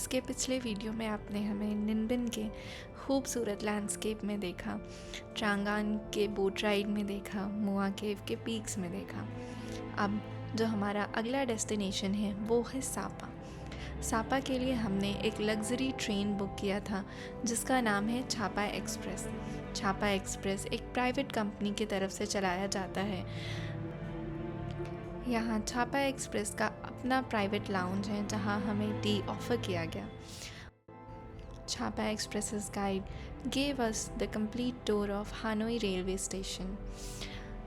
इसके पिछले वीडियो में आपने हमें निनबिन के खूबसूरत लैंडस्केप में देखा, ट्रांगान के बोट राइड में देखा, मुआ केव के पीक्स में देखा। अब जो हमारा अगला डेस्टिनेशन है वो है सापा। सापा के लिए हमने एक लग्जरी ट्रेन बुक किया था जिसका नाम है छापा एक्सप्रेस। छापा एक्सप्रेस एक प्राइवेट कंपनी की तरफ से चलाया जाता है। यहाँ छापा एक्सप्रेस का अपना प्राइवेट लाउंज है जहाँ हमें टी ऑफ़र किया गया। छापा एक्सप्रेस's guide gave us the complete tour of Hanoi railway station.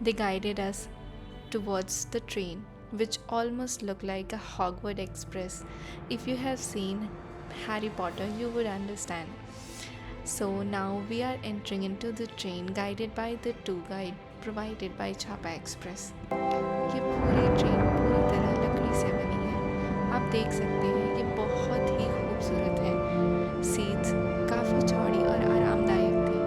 They guided us towards the train, which almost looked like a Hogwarts Express. If you have seen Harry Potter, you would understand. So now we are entering into the train guided by the tour guide provided by Chapa Express. ये पूरी train पूरी तरह लकड़ी से बनी है। आप देख सकते हैं ये बहुत ही खूबसूरत है। सीट्स काफ़ी चौड़ी और आरामदायक थी।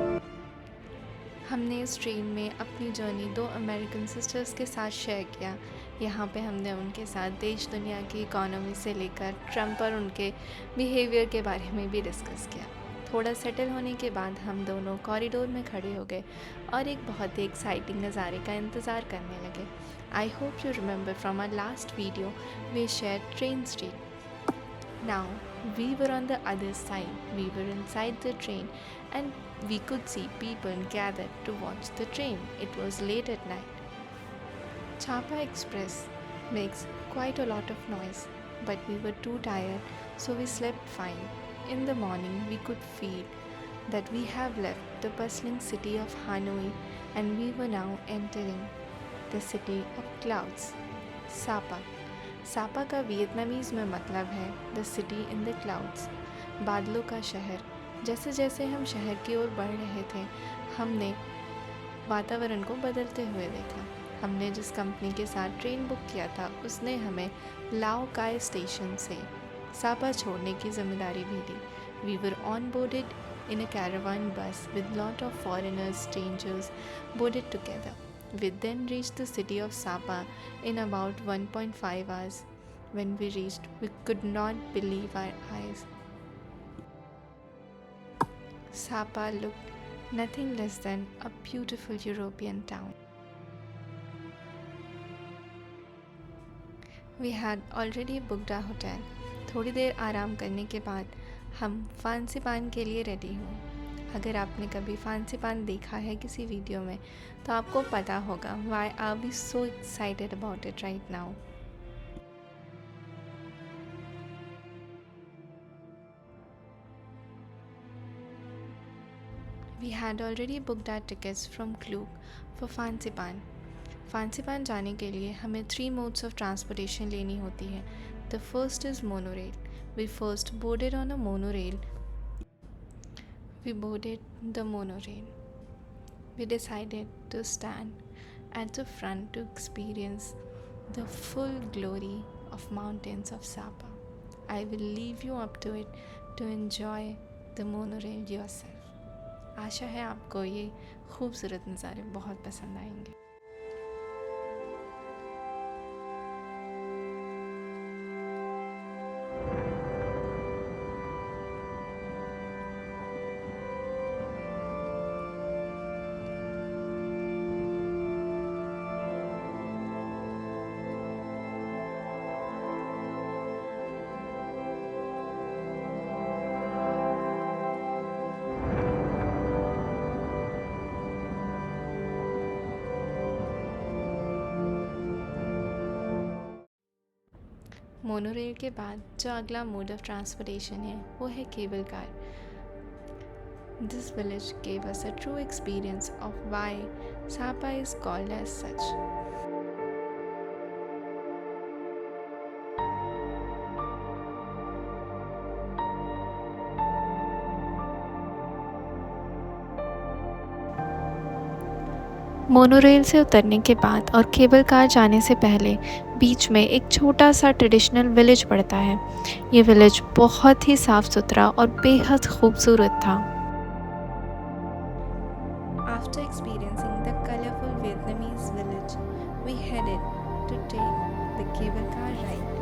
हमने इस ट्रेन में अपनी जर्नी 2 अमेरिकन सिस्टर्स के साथ शेयर किया। यहाँ पे हमने उनके साथ देश दुनिया की इकोनॉमी से लेकर ट्रम्प और उनके बिहेवियर के बारे में भी डिस्कस किया। थोड़ा सेटल होने के बाद हम दोनों कॉरिडोर में खड़े हो गए और एक बहुत ही एक्साइटिंग नज़ारे का इंतज़ार करने लगे। I hope you remember from our last video we share Train Street. Now we were on the other side, we were inside the train and we could see people gathered to watch the train. It was late at night. Chapa Express makes quite a lot of noise, but we were too tired, so we slept fine. In the morning, we could feel that we have left the bustling city of Hanoi and we were now entering the city of clouds. Sapa. Sapa का Vietnamese में मतलब है the city in the clouds, बादलों का शहर। जैसे जैसे हम शहर की ओर बढ़ रहे थे हमने वातावरण को बदलते हुए देखा। हमने जिस कंपनी के साथ ट्रेन बुक किया था उसने हमें लाओ काय स्टेशन से सापा छोड़ने की जिम्मेदारी भी दी। We were onboarded in a caravan bus with lot of foreigners, strangers boarded together. We then reached the city of Sapa in about 1.5 hours. When we reached, we could not believe our eyes. Sapa looked nothing less than a beautiful European town. We had already booked our hotel. थोड़ी देर आराम करने के बाद हम फांसीपान के लिए ready हुए। अगर आपने कभी फांसीपान देखा है किसी वीडियो में तो आपको पता होगा why are we so excited about it right now. We had already booked our tickets from Klook for Fansipan. फांसीपान जाने के लिए हमें 3 modes of transportation लेनी होती है. The first is monorail. We first boarded on a monorail. We boarded the monorail. We decided to stand at the front to experience the full glory of mountains of Sapa. I will leave you up to it to enjoy the monorail yourself. आशा है आपको ये खूबसूरत नज़ारे बहुत पसंद आएंगे। Monorail के बाद जो अगला मोड ऑफ ट्रांसपोर्टेशन है वो है cable car. This village gave us a true experience of why Sapa is called as such. Monorail से उतरने के बाद और केबल कार जाने से पहले बीच में एक छोटा सा ट्रेडिशनल विलेज पड़ता है. ये विलेज बहुत ही साफ़ सुथरा और बेहद खूबसूरत था. After experiencing the colorful Vietnamese village, we headed to take the cable car ride.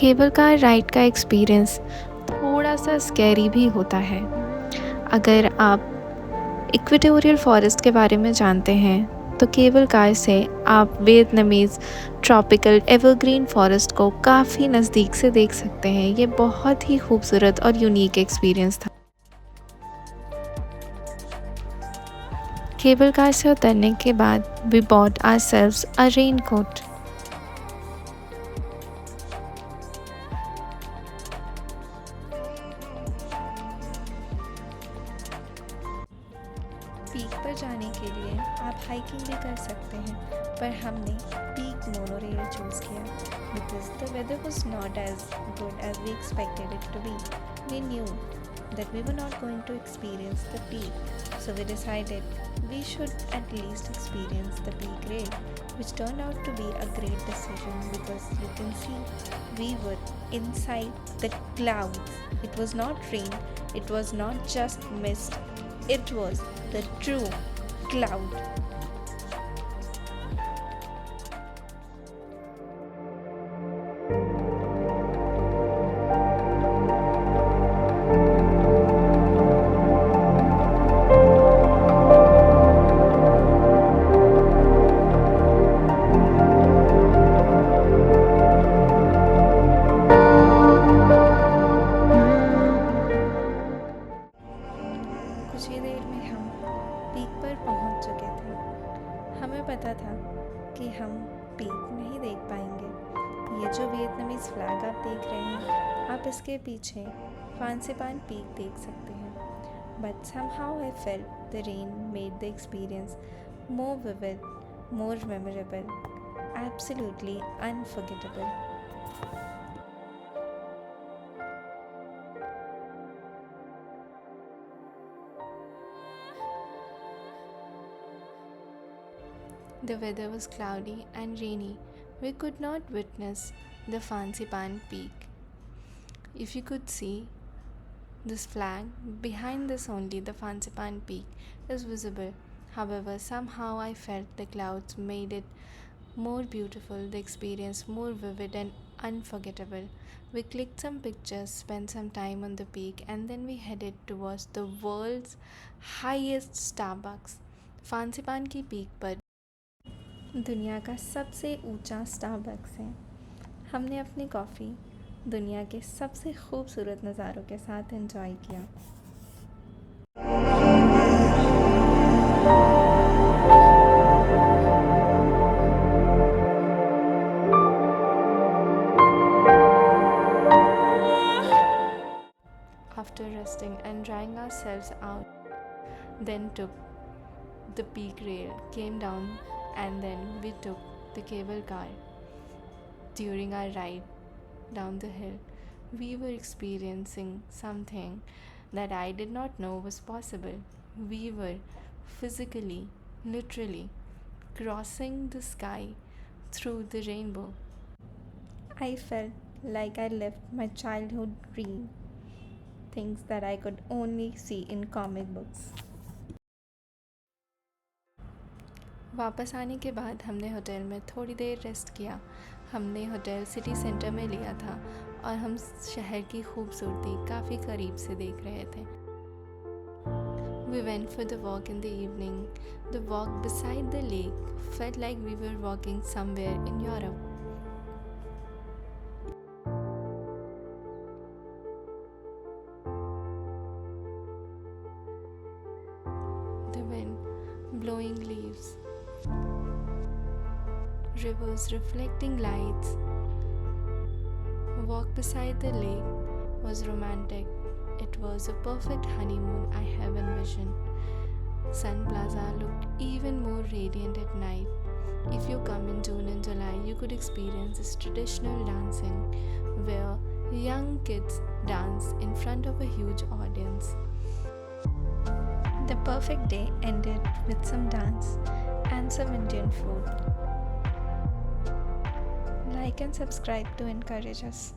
Cable car ride का एक्सपीरियंस थोड़ा सा स्कैरी भी होता है। अगर आप इक्वेटोरियल फॉरेस्ट के बारे में जानते हैं तो केबल कार से आप वियतनामीज़ ट्रॉपिकल एवरग्रीन फॉरेस्ट को काफ़ी नज़दीक से देख सकते हैं। ये बहुत ही खूबसूरत और यूनिक एक्सपीरियंस था। केबल कार से उतरने के बाद we bought ourselves a raincoat. Peak पर जाने के लिए आप हाइकिंग भी कर सकते हैं, पर हमने पीक मोनोरेल चूज़ किया because the weather was not as good as we expected it to be. We knew that we were not going to experience the peak, so we decided we should at least experience the peak rail, which turned out to be a great decision because you can see we were inside the clouds. It was not rain, it was not just mist, it was the true cloud. कुछ ही देर में हम peak पर पहुंच चुके थे। हमें पता था कि हम पीक नहीं देख पाएंगे। ये जो वियतनामीज़ फ्लैग आप देख रहे हैं, आप इसके पीछे फांसीपान पीक देख सकते हैं। But somehow I felt the rain made the experience more vivid, more memorable, absolutely unforgettable. The weather was cloudy and rainy. We could not witness the Fansipan Peak. If you could see this flag, behind this only the Fansipan Peak is visible. However, somehow I felt the clouds made it more beautiful, the experience more vivid and unforgettable. We clicked some pictures, spent some time on the peak, and then we headed towards the world's highest Starbucks. Fansipan की peak पर दुनिया का सबसे ऊंचा Starbucks है। हमने अपनी coffee दुनिया के सबसे खूबसूरत नज़ारों के साथ एंजॉय किया। After resting and drying ourselves out, then took the peak rail, came down, and then we took the cable car. During our ride down the hill, we were experiencing something that I did not know was possible. We were physically, literally crossing the sky through the rainbow. I felt like I lived my childhood dream, things that I could only see in comic books. वापस आने के बाद हमने hotel में थोड़ी देर rest किया। हमने hotel city centre में लिया था और हम शहर की खूबसूरती काफ़ी करीब से देख रहे थे। We went for the walk in the evening. The walk beside the lake felt like we were walking somewhere in Europe. The wind blowing leaves, rivers reflecting lights. A walk beside the lake was romantic. It was a perfect honeymoon I have envisioned. Sun Plaza looked even more radiant at night. If you come in June and July, you could experience this traditional dancing where young kids dance in front of a huge audience. The perfect day ended with some dance and some Indian food. Like and subscribe to encourage us.